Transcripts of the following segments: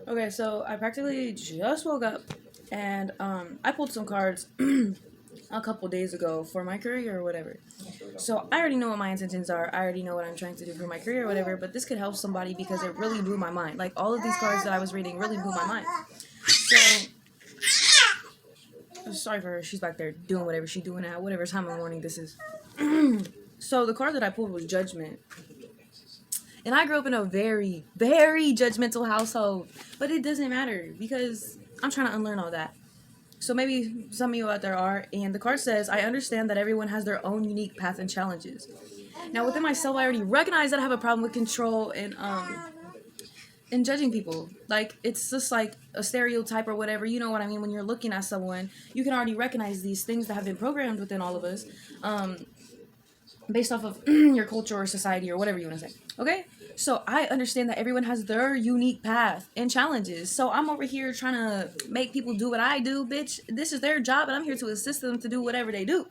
Okay, so I practically just woke up and I pulled some cards a couple days ago for my career or whatever. So I already know what my intentions are. I already know what I'm trying to do for my career or whatever, but this could help somebody because it really blew my mind. Like all of these cards that I was reading really blew my mind. So sorry for her. She's back there doing whatever she's doing at whatever time of morning this is. So the card that I pulled was Judgment. And I grew up in a very, very judgmental household. But it doesn't matter because I'm trying to unlearn all that. So maybe some of you out there are. And the card says, I understand that everyone has their own unique path and challenges. Now within myself, I already recognize that I have a problem with control and judging people. Like it's just like a stereotype or whatever. You know what I mean? When you're looking at someone, you can already recognize these things that have been programmed within all of us. Based off of your culture or society or whatever you want to say. Okay? So I understand that everyone has their unique path and challenges. So I'm over here trying to make people do what I do, bitch. This is their job and I'm here to assist them to do whatever they do.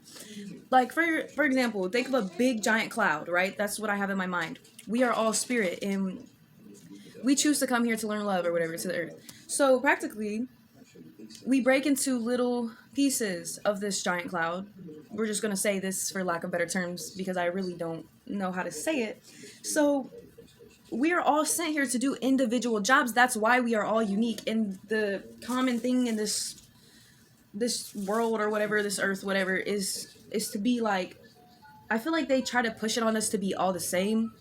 Like for example, think of a big giant cloud, right? That's what I have in my mind. We are all spirit and we choose to come here to learn love or whatever to the earth. So practically we break into little pieces of this giant cloud. We're just going to say this for lack of better terms because I really don't know how to say it. So we are all sent here to do individual jobs. That's why we are all unique. And the common thing in this world or whatever, this earth, whatever, is to be like, I feel like they try to push it on us to be all the same.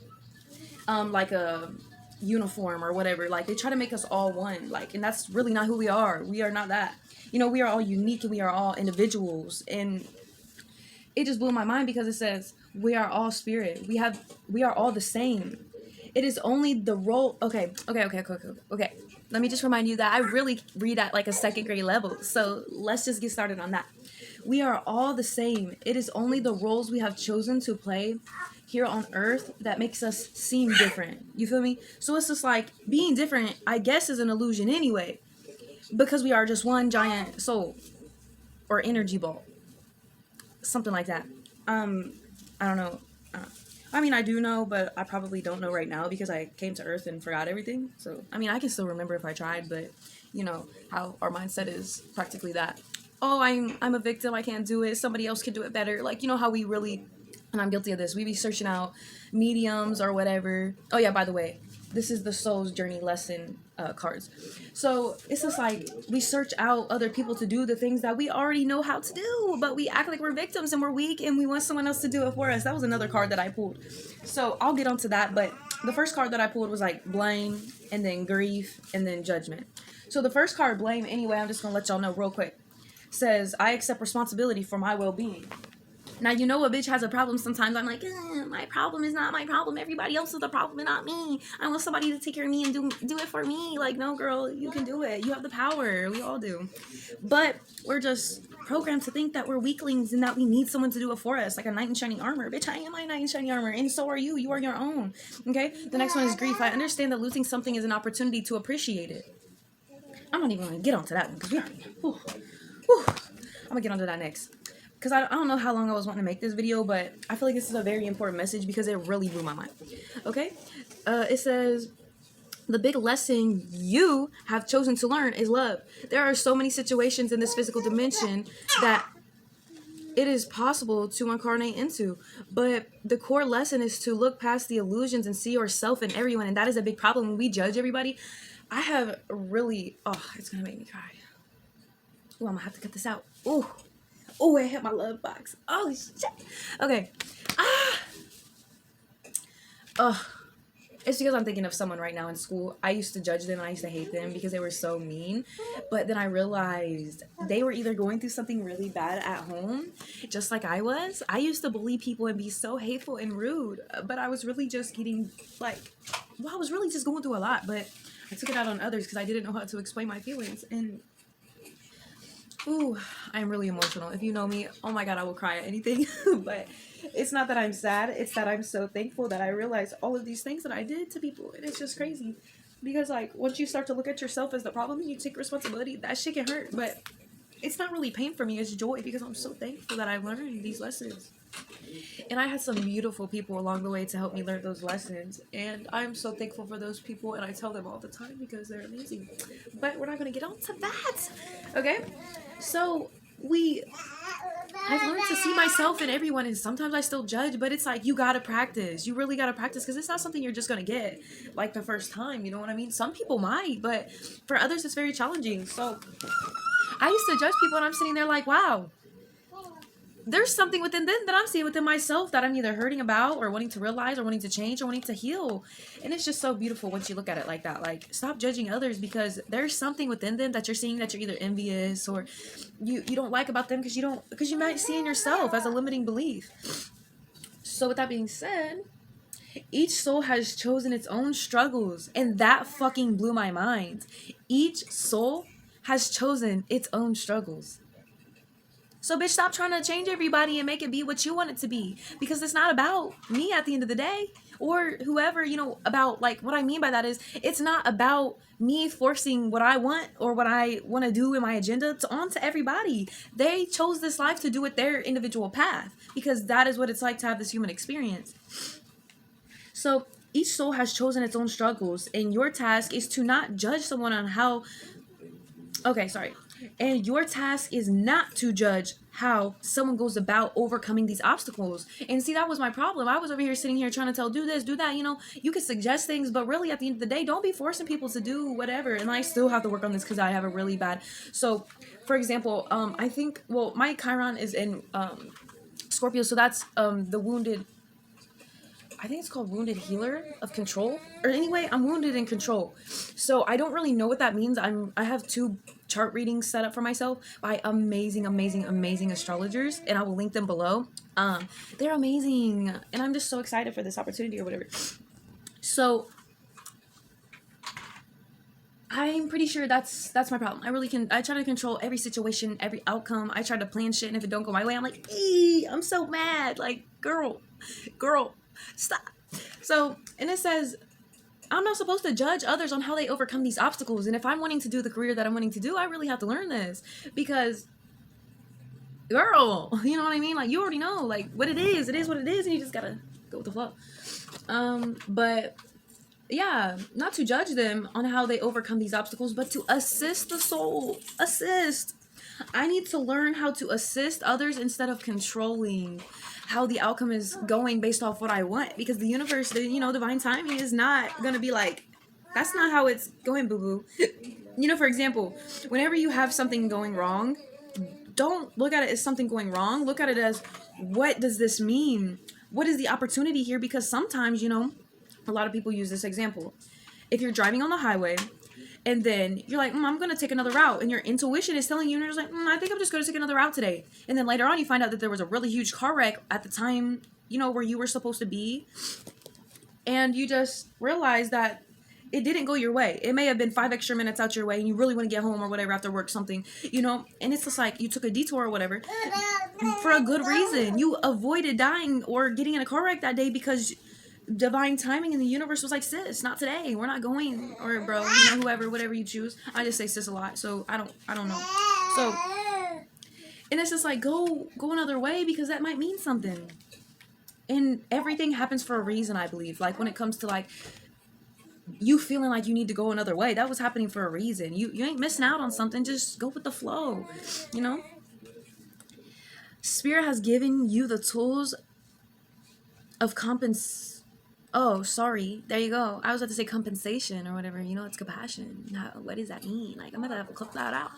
Like a uniform or whatever. Like they try to make us all one. Like, and that's really not who we are. We are not that. You know, we are all unique and we are all individuals. And it just blew my mind because it says we are all spirit. We are all the same. It is only the role. Okay. Let me just remind you that I really read at like a second grade level. So let's just get started on that. We are all the same. It is only the roles we have chosen to play here on earth that makes us seem different. You feel me? So it's just like being different, I guess, is an illusion anyway. Because we are just one giant soul or energy ball. Something like that. I don't know. I mean, I do know, but I probably don't know right now because I came to Earth and forgot everything. So, I mean, I can still remember if I tried, but you know how our mindset is practically that. Oh, I'm a victim. I can't do it. Somebody else can do it better. Like you know how we really, and I'm guilty of this. We be searching out mediums or whatever. Oh yeah, by the way, this is the soul's journey lesson cards. So it's just like we search out other people to do the things that we already know how to do, but we act like we're victims and we're weak and we want someone else to do it for us. That was another card that I pulled. So I'll get onto that, but the first card that I pulled was like blame and then grief and then judgment. So the first card, blame, anyway, I'm just gonna let y'all know real quick, says I accept responsibility for my well-being. Now, you know a bitch has a problem sometimes. I'm like, my problem is not my problem. Everybody else is the problem and not me. I want somebody to take care of me and do it for me. Like, no, girl, you can do it. You have the power. We all do. But we're just programmed to think that we're weaklings and that we need someone to do it for us. Like a knight in shining armor. Bitch, I am my knight in shining armor. And so are you. You are your own. Okay? The next one is grief. I understand that losing something is an opportunity to appreciate it. I'm not even going to get onto that one because I'm going to get onto that next. Because I don't know how long I was wanting to make this video, but I feel like this is a very important message because it really blew my mind. Okay? It says, the big lesson you have chosen to learn is love. There are so many situations in this physical dimension that it is possible to incarnate into, but the core lesson is to look past the illusions and see yourself in everyone, and that is a big problem when we judge everybody. I have really, it's gonna make me cry. Oh, I'm gonna have to cut this out. Oh, it hit my love box. Oh, shit. Okay. It's because I'm thinking of someone right now in school. I used to judge them and I used to hate them because they were so mean. But then I realized they were either going through something really bad at home, just like I was. I used to bully people and be so hateful and rude. But I was really just getting, I was really just going through a lot. But I took it out on others because I didn't know how to explain my feelings. And ooh, I'm really emotional. If you know me, oh my god, I will cry at anything. But it's not that I'm sad. It's that I'm so thankful that I realized all of these things that I did to people. And it's just crazy. Because, like, once you start to look at yourself as the problem and you take responsibility, that shit can hurt. But it's not really pain for me. It's joy because I'm so thankful that I learned these lessons. And I had some beautiful people along the way to help me learn those lessons. And I'm so thankful for those people. And I tell them all the time because they're amazing. But we're not going to get on to that. Okay? So I've learned to see myself in everyone. And sometimes I still judge. But it's like, you got to practice. You really got to practice. Because it's not something you're just going to get like the first time. You know what I mean? Some people might. But for others, it's very challenging. So I used to judge people. And I'm sitting there like, wow. There's something within them that I'm seeing within myself that I'm either hurting about or wanting to realize or wanting to change or wanting to heal. And it's just so beautiful once you look at it like that. Like, stop judging others because there's something within them that you're seeing that you're either envious or you don't like about them because you might see in yourself as a limiting belief. So with that being said, each soul has chosen its own struggles, and that fucking blew my mind. Each soul has chosen its own struggles. So, bitch, stop trying to change everybody and make it be what you want it to be. Because it's not about me at the end of the day. Or whoever, about, like, what I mean by that is, it's not about me forcing what I want or what I want to do in my agenda onto everybody. They chose this life to do it their individual path. Because that is what it's like to have this human experience. So, each soul has chosen its own struggles. And your task is to not judge someone on how... Okay, sorry. And your task is not to judge how someone goes about overcoming these obstacles. And see, that was my problem. I was over here sitting here trying to tell, do this, do that. You could suggest things, but really at the end of the day, don't be forcing people to do whatever. And I still have to work on this because I have a really bad. So, for example, I think, my Chiron is in Scorpio. So that's the wounded. I think it's called Wounded Healer of Control. Or anyway, I'm wounded in control. So I don't really know what that means. I have 2 chart readings set up for myself by amazing astrologers, and I will link them below. They're amazing, and I'm just so excited for this opportunity or whatever. So I'm pretty sure that's my problem. I try to control every situation, every outcome. I try to plan shit, and if it don't go my way, I'm like, I'm so mad. Like, girl, stop. So, and it says, I'm not supposed to judge others on how they overcome these obstacles. And if I'm wanting to do the career that I'm wanting to do, I really have to learn this. Because, girl, you know what I mean? Like, you already know, like, what it is. It is what it is, and you just gotta go with the flow. But, yeah, not to judge them on how they overcome these obstacles, but to assist the soul. Assist. I need to learn how to assist others instead of controlling how the outcome is going based off what I want, because the universe, divine timing is not gonna be like, that's not how it's going, boo-boo. For example, whenever you have something going wrong, don't look at it as something going wrong. Look at it as, what does this mean? What is the opportunity here? Because sometimes, a lot of people use this example. If you're driving on the highway and then you're like, I'm going to take another route. And your intuition is telling you, and you're just like, I think I'm just going to take another route today. And then later on, you find out that there was a really huge car wreck at the time, where you were supposed to be. And you just realize that it didn't go your way. It may have been 5 extra minutes out your way and you really want to get home or whatever after work, something, and it's just like you took a detour or whatever for a good reason. You avoided dying or getting in a car wreck that day because divine timing in the universe was like, sis, not today. We're not going, or bro, whoever, whatever you choose. I just say sis a lot, so I don't know. So, and it's just like, go another way because that might mean something. And everything happens for a reason, I believe. Like when it comes to like you feeling like you need to go another way, that was happening for a reason. You ain't missing out on something. Just go with the flow, Spirit has given you the tools of Oh, sorry. There you go. I was about to say compensation or whatever. It's compassion. What does that mean? Like, I'm going to have to clip that out.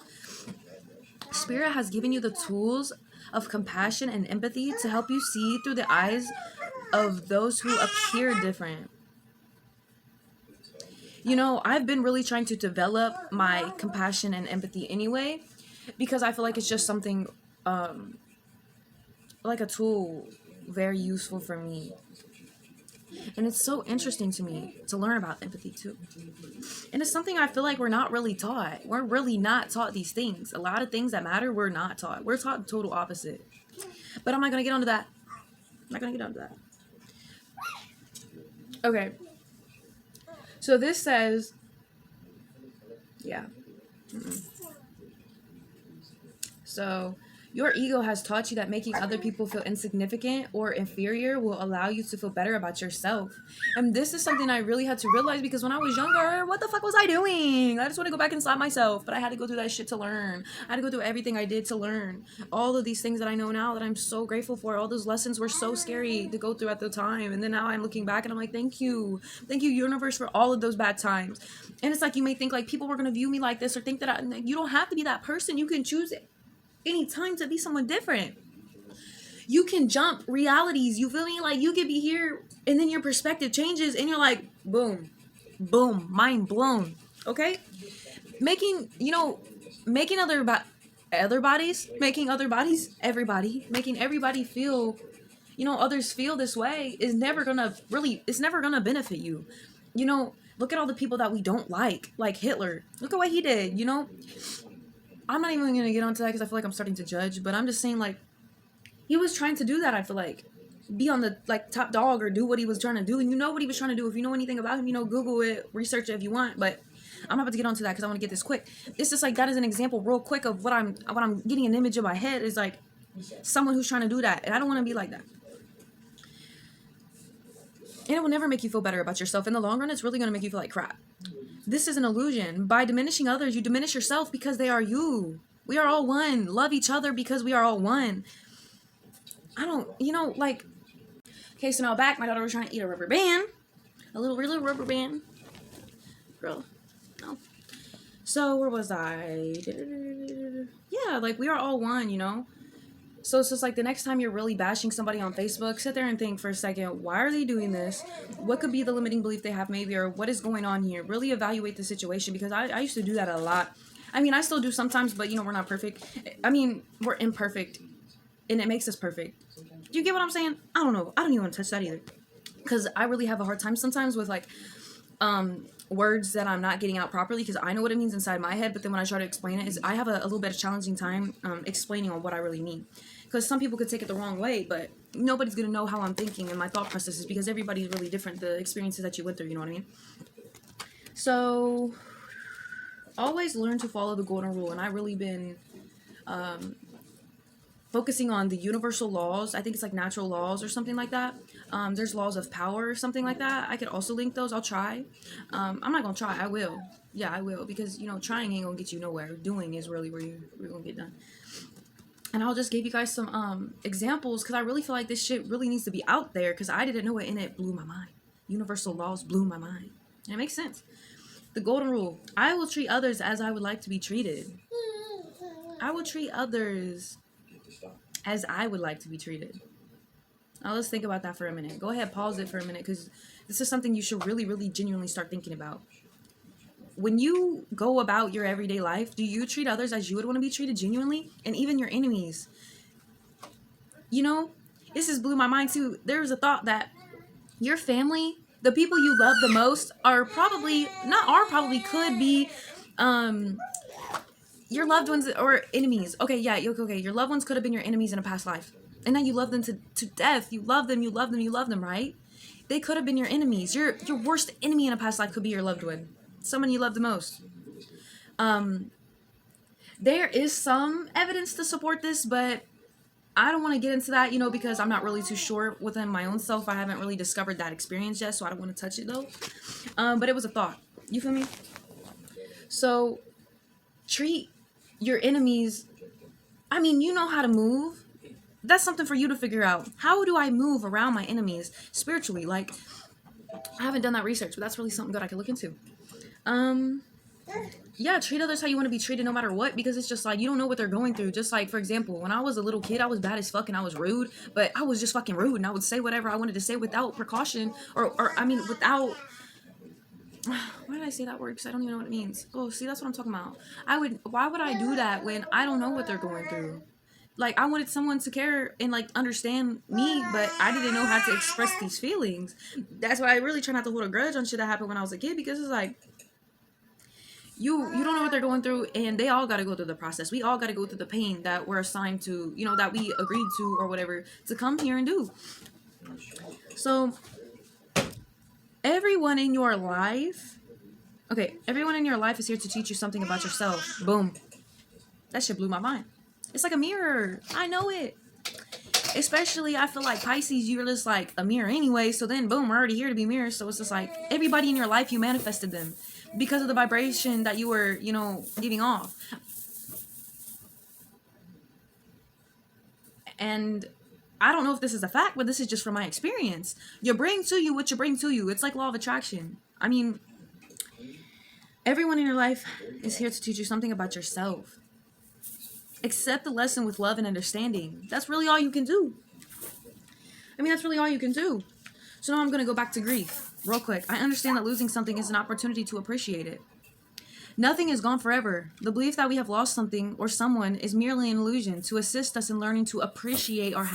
Spirit has given you the tools of compassion and empathy to help you see through the eyes of those who appear different. I've been really trying to develop my compassion and empathy anyway, because I feel like it's just something, like a tool very useful for me. And it's so interesting to me to learn about empathy too. And it's something I feel like we're not really taught. We're really not taught these things. A lot of things that matter, we're not taught. We're taught the total opposite. But I'm not going to get onto that. Okay. So this says, yeah. So Your ego has taught you that making other people feel insignificant or inferior will allow you to feel better about yourself. And this is something I really had to realize, because when I was younger, what the fuck was I doing? I just want to go back and slap myself, but I had to go through that shit to learn. I had to go through everything I did to learn. All of these things that I know now that I'm so grateful for, all those lessons were so scary to go through at the time. And then now I'm looking back and I'm like, thank you. Thank you, universe, for all of those bad times. And it's like, you may think like people were going to view me like this, or think that you don't have to be that person. You can choose it any time to be someone different. You can jump realities, you feel me? Like, you could be here and then your perspective changes and you're like, boom, boom, mind blown. Okay, making other bodies, making everybody feel, others feel this way is never gonna it's never gonna benefit you. Look at all the people that we don't like Hitler. Look at what he did. I'm not even going to get onto that because I feel like I'm starting to judge, but I'm just saying, like, he was trying to do that, I feel like. Be on the, like, top dog, or do what he was trying to do. And you know what he was trying to do. If you know anything about him, Google it, research it if you want. But I'm not about to get onto that because I want to get this quick. It's just like, that is an example real quick of what I'm getting an image in my head is, like, someone who's trying to do that. And I don't want to be like that. And it will never make you feel better about yourself. In the long run, it's really going to make you feel like crap. This is an illusion. By diminishing others, you diminish yourself because they are you. We are all one. Love each other because we are all one. Okay, so now back, my daughter was trying to eat a rubber band. A little rubber band. Girl, no. So, where was I? Yeah, like, we are all one, So it's just like, the next time you're really bashing somebody on Facebook, sit there and think for a second, why are they doing this? What could be the limiting belief they have maybe, or what is going on here? Really evaluate the situation, because I used to do that a lot. I mean, I still do sometimes, but we're not perfect. I mean, we're imperfect, and it makes us perfect. Do you get what I'm saying? I don't know. I don't even want to touch that either, because I really have a hard time sometimes with, like, words that I'm not getting out properly, because I know what it means inside my head, but then when I try to explain it, I have a little bit of challenging time explaining on what I really mean. Because some people could take it the wrong way, but nobody's going to know how I'm thinking and my thought processes, because everybody's really different, the experiences that you went through, you know what I mean? So, always learn to follow the golden rule, and I've really been focusing on the universal laws. I think it's like natural laws or something like that. There's laws of power or something like that. I could also link those. I'll try. I'm not going to try. I will. Yeah, I will, because, trying ain't going to get you nowhere. Doing is really where you're going to get done. And I'll just give you guys some examples, because I really feel like this shit really needs to be out there, because I didn't know it, and it blew my mind. Universal laws blew my mind. And it makes sense. The golden rule. I will treat others as I would like to be treated. I will treat others as I would like to be treated. Now let's think about that for a minute. Go ahead, pause it for a minute, because this is something you should really, really genuinely start thinking about. When you go about your everyday life, do you treat others as you would want to be treated genuinely? And even your enemies. This has blew my mind too. There's a thought that your family, the people you love the most, could be your loved ones or enemies. Okay, yeah, okay. Your loved ones could have been your enemies in a past life. And now you love them to death. You love them, right? They could have been your enemies. Your worst enemy in a past life could be your loved one. Someone you love the most. There is some evidence to support this, but I don't want to get into that, because I'm not really too sure within my own self. I haven't really discovered that experience yet, so I don't want to touch it though. But it was a thought. You feel me? So, treat your enemies. I mean, you know how to move. That's something for you to figure out. How do I move around my enemies spiritually? Like, I haven't done that research, but that's really something that I could look into. Yeah, treat others how you want to be treated no matter what, because it's just like, you don't know what they're going through. Just like, for example, when I was a little kid, I was bad as fuck and I was rude, but I was just fucking rude, and I would say whatever I wanted to say without precaution, without, why did I say that word? Because I don't even know what it means. Oh, see, that's what I'm talking about. Why would I do that when I don't know what they're going through? Like, I wanted someone to care and, like, understand me, but I didn't know how to express these feelings. That's why I really try not to hold a grudge on shit that happened when I was a kid, because it's like, you don't know what they're going through, and they all got to go through the process. We all got to go through the pain that we're assigned to, that we agreed to or whatever, to come here and do. So, everyone in your life is here to teach you something about yourself. Boom. That shit blew my mind. It's like a mirror. I know it. Especially, I feel like Pisces, you're just like a mirror anyway. So then, boom, we're already here to be mirrors. So it's just like everybody in your life, you manifested them because of the vibration that you were, giving off. And I don't know if this is a fact, but this is just from my experience. You bring to you what you bring to you. It's like law of attraction. I mean, everyone in your life is here to teach you something about yourself. Accept the lesson with love and understanding. That's really all you can do. That's really all you can do. So now I'm going to go back to grief real quick. I understand that losing something is an opportunity to appreciate it. Nothing is gone forever. The belief that we have lost something or someone is merely an illusion to assist us in learning to appreciate or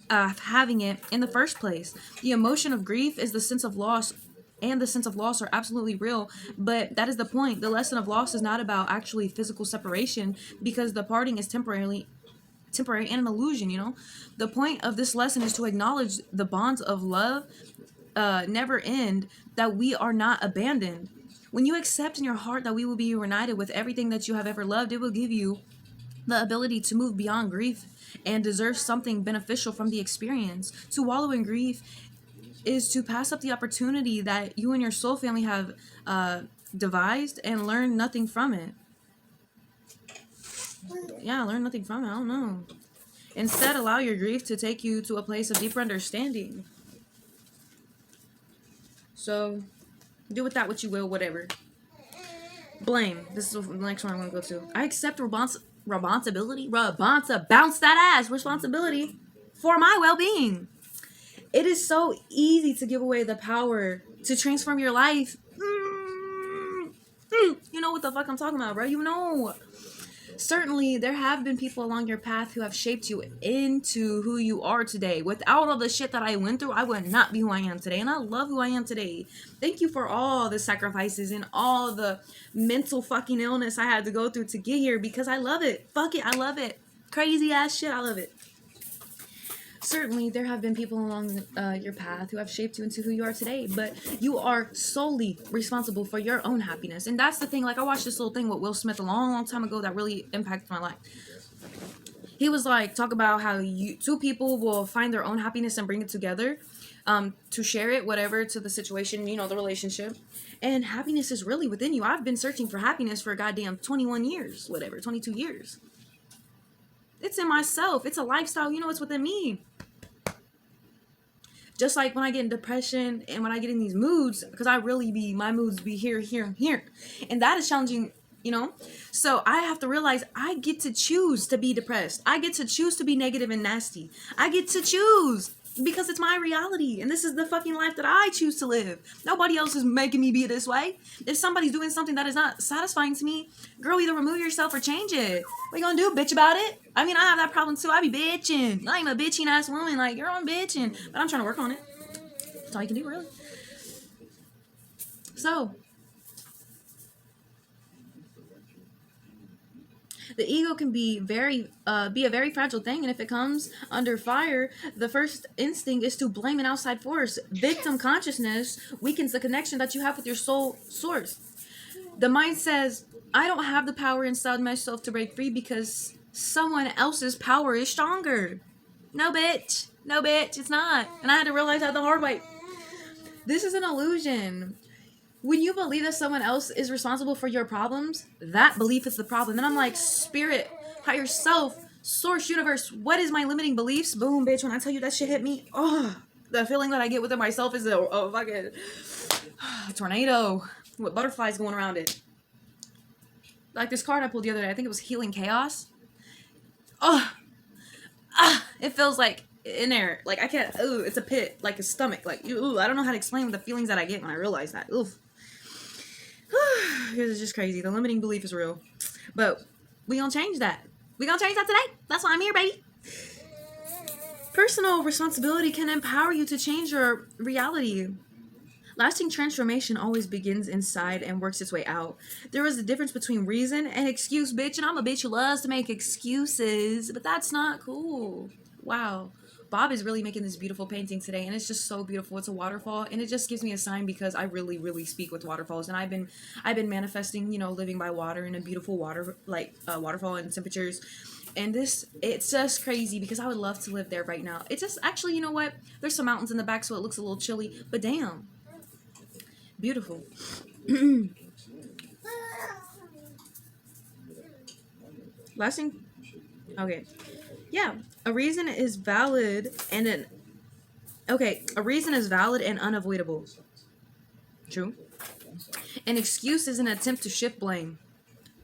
having it in the first place. The emotion of grief is the sense of loss, and the sense of loss are absolutely real, but that is the point. The lesson of loss is not about actually physical separation, because the parting is temporary and an illusion. The point of this lesson is to acknowledge the bonds of love never end, that we are not abandoned. When you accept in your heart that we will be reunited with everything that you have ever loved, it will give you the ability to move beyond grief and deserve something beneficial from the experience. To wallow in grief is to pass up the opportunity that you and your soul family have devised and learn nothing from it. Yeah, learn nothing from it. I don't know. Instead, allow your grief to take you to a place of deeper understanding. So, do with that what you will, whatever. Blame. This is the next one I'm going to go to. I accept responsibility for my well-being. It is so easy to give away the power to transform your life. You know what the fuck I'm talking about, bro. Certainly, there have been people along your path who have shaped you into who you are today. Without all the shit that I went through, I would not be who I am today. And I love who I am today. Thank you for all the sacrifices and all the mental fucking illness I had to go through to get here, because I love it. Fuck it, I love it. Crazy ass shit, I love it. Certainly, there have been people along your path who have shaped you into who you are today, but you are solely responsible for your own happiness. And that's the thing. Like, I watched this little thing with Will Smith a long time ago that really impacted my life. He was like, talk about how two people will find their own happiness and bring it together to share it, whatever, to the situation, the relationship. And happiness is really within you. I've been searching for happiness for a goddamn 21 years, 22 years. It's in myself. It's a lifestyle. It's within me. Just like when I get in depression and when I get in these moods, because my moods be here, here, and here. And that is challenging, So I have to realize I get to choose to be depressed. I get to choose to be negative and nasty. I get to choose, because it's my reality. And this is the fucking life that I choose to live. Nobody else is making me be this way. If somebody's doing something that is not satisfying to me, girl, either remove yourself or change it. What you gonna do, bitch about it? I have that problem too. I be bitching. I'm a bitching ass woman. Like, girl, I'm bitching. But I'm trying to work on it. That's all you can do, really. So, the ego can be a very fragile thing, and if it comes under fire, the first instinct is to blame an outside force. Victim consciousness weakens the connection that you have with your soul source. The mind says, I don't have the power inside myself to break free because someone else's power is stronger. No, bitch. No, bitch. It's not. And I had to realize that the hard way. This is an illusion. When you believe that someone else is responsible for your problems, that belief is the problem. And I'm like, spirit, higher self, source, universe, what is my limiting beliefs? Boom, bitch. When I tell you that shit hit me, the feeling that I get within myself is a fucking tornado with butterflies going around it. Like this card I pulled the other day, I think it was Healing Chaos. It feels like in there, like I can't, it's a pit, like a stomach, like, I don't know how to explain the feelings that I get when I realize that. Because it's just crazy. The limiting belief is real. But we gonna change that. We gonna change that today. That's why I'm here, baby. Personal responsibility can empower you to change your reality. Lasting transformation always begins inside and works its way out. There is a difference between reason and excuse, bitch. And I'm a bitch who loves to make excuses. But that's not cool. Wow. Bob is really making this beautiful painting today, and it's just so beautiful. It's a waterfall, and it just gives me a sign because I really, really speak with waterfalls, and I've been manifesting, you know, living by water and a beautiful water, like waterfall and temperatures. And it's just crazy because I would love to live there right now. It's just, actually, you know what? There's some mountains in the back, so it looks a little chilly, but damn, beautiful. Last thing, okay, yeah, a reason is valid and unavoidable. True. An excuse is an attempt to shift blame.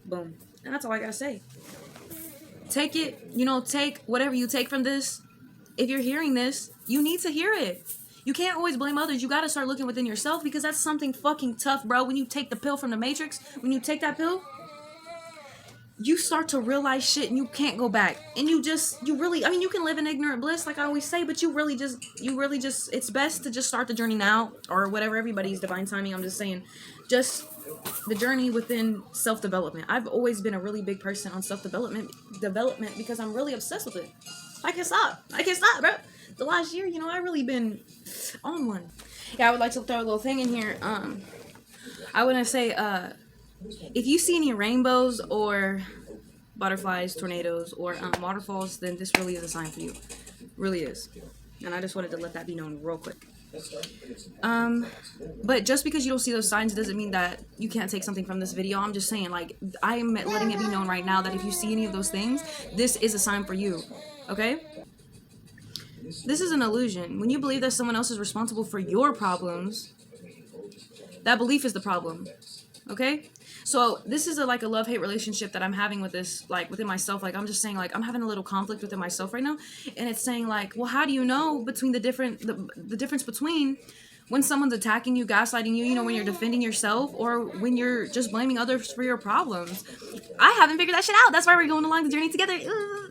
Boom. And that's all I gotta say. Take it, you know, take whatever you take from this. If you're hearing this, you need to hear it. You can't always blame others. You gotta start looking within yourself, because that's something fucking tough, bro. When you take the pill from the Matrix, when you take that pill, you start to realize shit and you can't go back. And you really, I mean, you can live in ignorant bliss, like I always say, but you really just, it's best to just start the journey now, or whatever, everybody's divine timing. I'm just saying, just the journey within self-development. I've always been a really big person on self-development because I'm really obsessed with it. I can't stop, bro. The last year, you know, I've really been on one. Yeah, I would like to throw a little thing in here. I want to say, if you see any rainbows or butterflies, tornadoes, or waterfalls, then this really is a sign for you. Really is. And I just wanted to let that be known real quick. But just because you don't see those signs doesn't mean that you can't take something from this video. I'm just saying, like, I'm letting it be known right now that if you see any of those things, this is a sign for you. Okay? This is an illusion. When you believe that someone else is responsible for your problems, that belief is the problem. Okay? So this is like a love-hate relationship that I'm having with this, like, within myself. Like, I'm just saying, like, I'm having a little conflict within myself right now, and it's saying, like, well, how do you know between the difference between when someone's attacking you, gaslighting you, you know, when you're defending yourself, or when you're just blaming others for your problems? I haven't figured that shit out. That's why we're going along the journey together.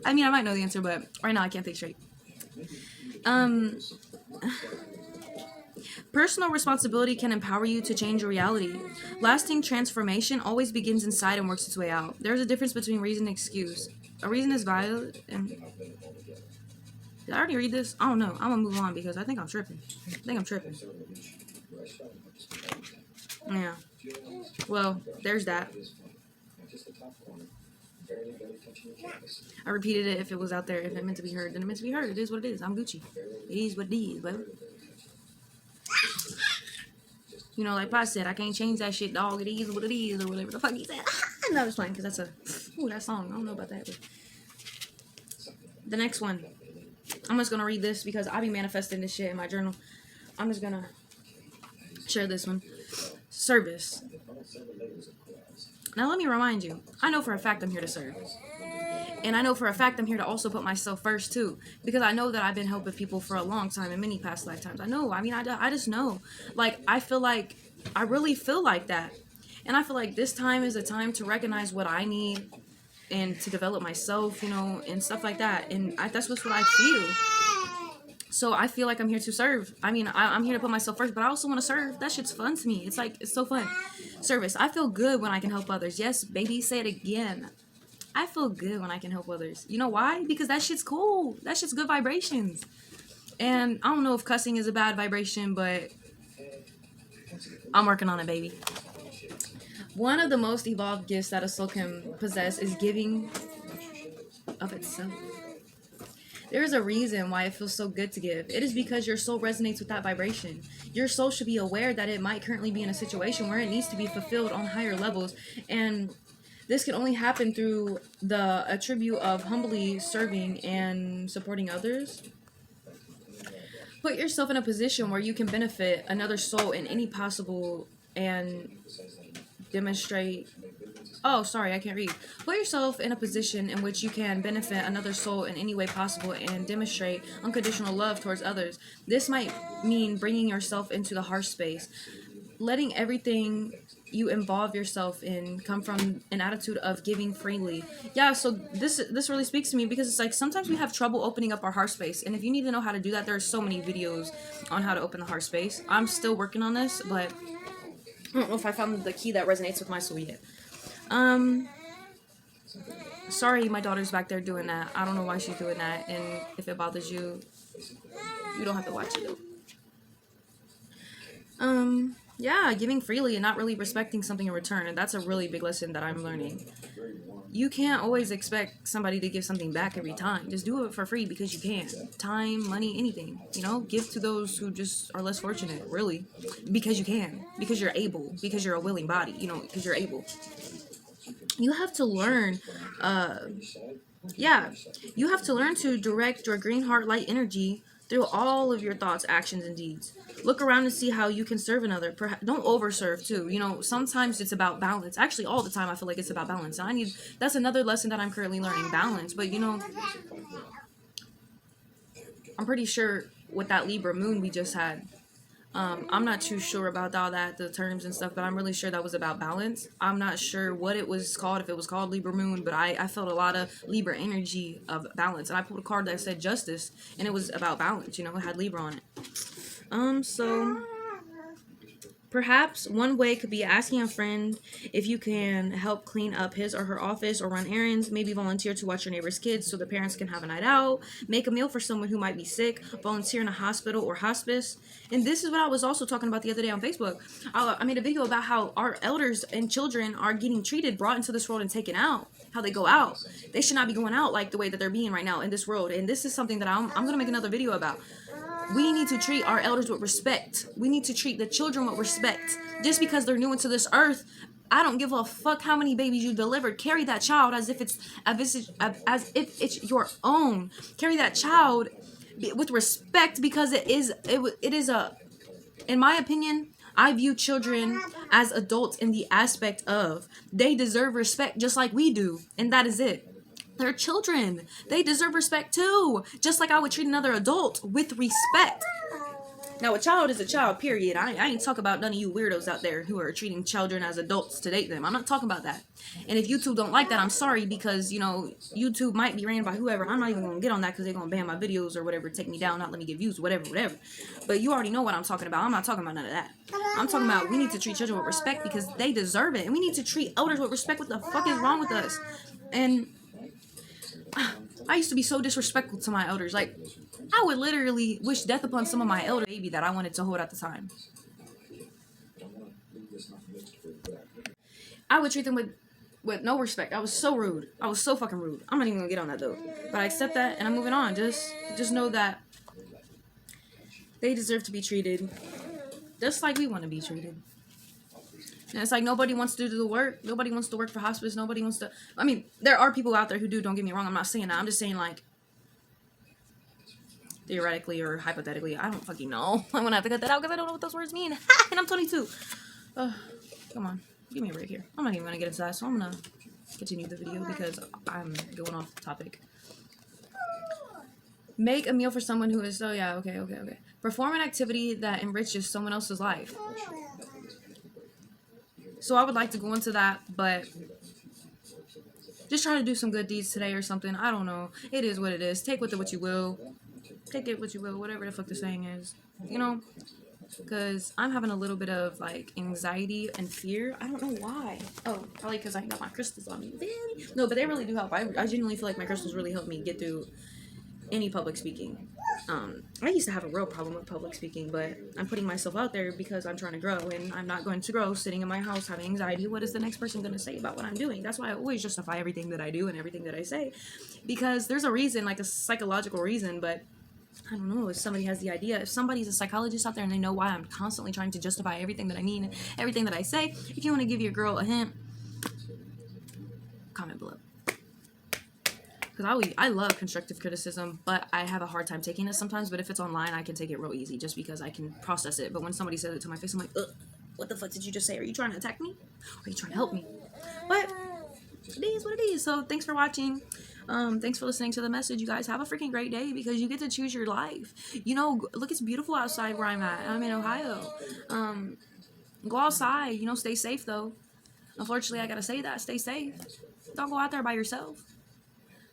I mean, I might know the answer, but right now I can't think straight. Personal responsibility can empower you to change your reality. Lasting transformation always begins inside and works its way out. There's a difference between reason and excuse. A reason is valid and... Did I already read this? I don't know. I'm gonna move on because I think I'm tripping. Yeah. Well, there's that. I repeated it. If it was out there, if it meant to be heard, then it meant to be heard. It is what it is. I'm Gucci. It is what it is, bro. You know, like Pa said, I can't change that shit, dog. It is what it is, or whatever the fuck he said. No, just playing, because that's that song. I don't know about that. But the next one, I'm just gonna read this because I be manifesting this shit in my journal. I'm just gonna share this one. Service. Now let me remind you, I know for a fact I'm here to serve. And I know for a fact I'm here to also put myself first too, because I know that I've been helping people for a long time in many past lifetimes. I know. I mean, I just know. Like, I really feel like that. And I feel like this time is a time to recognize what I need and to develop myself, you know, and stuff like that. And that's what I feel. So I feel like I'm here to serve. I mean, I'm here to put myself first, but I also want to serve. That shit's fun to me. It's like, it's so fun. Service. I feel good when I can help others. Yes, baby, say it again. I feel good when I can help others. You know why? Because that shit's cool. That shit's good vibrations. And I don't know if cussing is a bad vibration, but I'm working on it, baby. One of the most evolved gifts that a soul can possess is giving of itself. There is a reason why it feels so good to give. It is because your soul resonates with that vibration. Your soul should be aware that it might currently be in a situation where it needs to be fulfilled on higher levels. And this can only happen through the attribute of humbly serving and supporting others. Put yourself in a position where you can benefit another soul in any possible and demonstrate... Oh, sorry, I can't read. Put yourself in a position in which you can benefit another soul in any way possible and demonstrate unconditional love towards others. This might mean bringing yourself into the heart space, letting everything you involve yourself in come from an attitude of giving freely. Yeah, so this really speaks to me because it's like sometimes we have trouble opening up our heart space, and if you need to know how to do that, there are so many videos on how to open the heart space. I'm still working on this, but I don't know if I found the key that resonates with my soul yet. Sorry, my daughter's back there doing that. I don't know why she's doing that, and if it bothers you, You don't have to watch it though. Yeah, giving freely and not really respecting something in return. And that's a really big lesson that I'm learning. You can't always expect somebody to give something back every time. Just do it for free because you can. Time, money, anything. You know, give to those who just are less fortunate, really. Because you can. Because you're able. Because you're a willing body, you know, because you're able. You have to learn, you have to learn to direct your green heart light energy through all of your thoughts, actions, and deeds. Look around and see how you can serve another. Don't overserve too. You know, sometimes it's about balance. Actually, all the time I feel like it's about balance. That's another lesson that I'm currently learning, balance. But you know, I'm pretty sure with that Libra moon we just had, I'm not too sure about all that, the terms and stuff, but I'm really sure that was about balance. I'm not sure what it was called, if it was called Libra Moon, but I felt a lot of Libra energy of balance. And I pulled a card that said justice, and it was about balance, you know, it had Libra on it. So perhaps one way could be asking a friend if you can help clean up his or her office or run errands, maybe volunteer to watch your neighbor's kids so the parents can have a night out, make a meal for someone who might be sick, volunteer in a hospital or hospice. And this is what I was also talking about the other day on Facebook. I made a video about how our elders and children are getting treated, brought into this world and taken out, how they go out. They should not be going out like the way that they're being right now in this world. And this is something that I'm going to make another video about. We need to treat our elders with respect. We need to treat the children with respect. Just because they're new into this earth, I don't give a fuck how many babies you delivered. Carry that child as if it's your own. Carry that child with respect, because it is a, in my opinion, I view children as adults in the aspect of they deserve respect just like we do, and that is it. They're children. They deserve respect too. Just like I would treat another adult with respect. Now, a child is a child, period. I ain't talking about none of you weirdos out there who are treating children as adults to date them. I'm not talking about that. And if YouTube don't like that, I'm sorry, because, you know, YouTube might be ran by whoever. I'm not even going to get on that because they're going to ban my videos or whatever, take me down, not let me get views, whatever. But you already know what I'm talking about. I'm not talking about none of that. I'm talking about we need to treat children with respect because they deserve it. And we need to treat elders with respect. What the fuck is wrong with us? And I used to be so disrespectful to my elders. Like, I would literally wish death upon some of my elder baby that I wanted to hold at the time. I would treat them with no respect. I was so rude. I was so fucking rude. I'm not even gonna get on that though. But I accept that and I'm moving on. Just know that they deserve to be treated just like we want to be treated. And it's like nobody wants to do the work. Nobody wants to work for hospice. Nobody wants to. I mean, there are people out there who do. Don't get me wrong. I'm not saying that. I'm just saying, like, theoretically or hypothetically. I don't fucking know. I'm gonna have to cut that out because I don't know what those words mean. And I'm 22. Come on, give me a break here. I'm not even gonna get into that. So I'm gonna continue the video because I'm going off topic. Make a meal for someone who is. Oh yeah. Okay. Perform an activity that enriches someone else's life. So I would like to go into that, but just try to do some good deeds today or something. I don't know. It is what it is. Take with it what you will. Take it what you will, whatever the fuck the saying is. You know? Because I'm having a little bit of, like, anxiety and fear. I don't know why. Oh, probably because I got my crystals on me. No, but they really do help. I genuinely feel like my crystals really help me get through any public speaking. I used to have a real problem with public speaking, but I'm putting myself out there because I'm trying to grow, and I'm not going to grow sitting in my house having anxiety. What is the next person going to say about what I'm doing? That's why I always justify everything that I do and everything that I say, because there's a reason, like a psychological reason, but I don't know if somebody has the idea. If somebody's a psychologist out there and they know why I'm constantly trying to justify everything that I mean, everything that I say, if you want to give your girl a hint, comment below. Because I love constructive criticism, but I have a hard time taking it sometimes. But if it's online, I can take it real easy just because I can process it. But when somebody says it to my face, I'm like, ugh, what the fuck did you just say? Are you trying to attack me? Or are you trying to help me? But it is what it is. So thanks for watching. Thanks for listening to the message. You guys have a freaking great day because you get to choose your life. You know, look, it's beautiful outside where I'm at. I'm in Ohio. Go outside. You know, stay safe though. Unfortunately, I gotta say that. Stay safe. Don't go out there by yourself.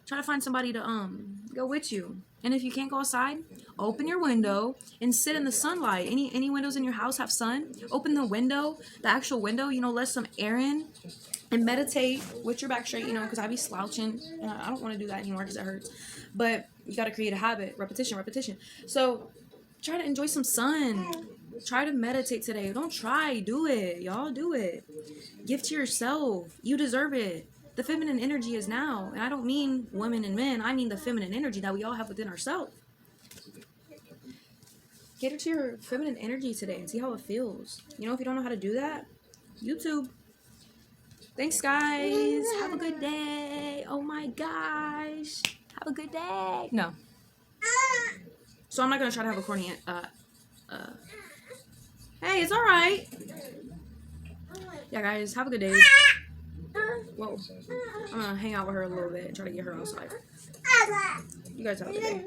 Try to find somebody to go with you. And if you can't go outside, open your window and sit in the sunlight. Any windows in your house have sun? Open the window, the actual window, you know, let some air in and meditate with your back straight, you know, because I be slouching and I don't want to do that anymore because it hurts. But you got to create a habit, repetition, repetition. So try to enjoy some sun. Try to meditate today. Don't try, do it. Y'all do it. Give to yourself. You deserve it. The feminine energy is now. And I don't mean women and men. I mean the feminine energy that we all have within ourselves. Get into your feminine energy today and see how it feels. You know, if you don't know how to do that, YouTube. Thanks, guys. Have a good day. Oh my gosh. Have a good day. No. So I'm not going to try to have a corny... Hey, it's alright. Yeah, guys. Have a good day. Whoa. I'm going to hang out with her a little bit and try to get her outside. You guys have a good day.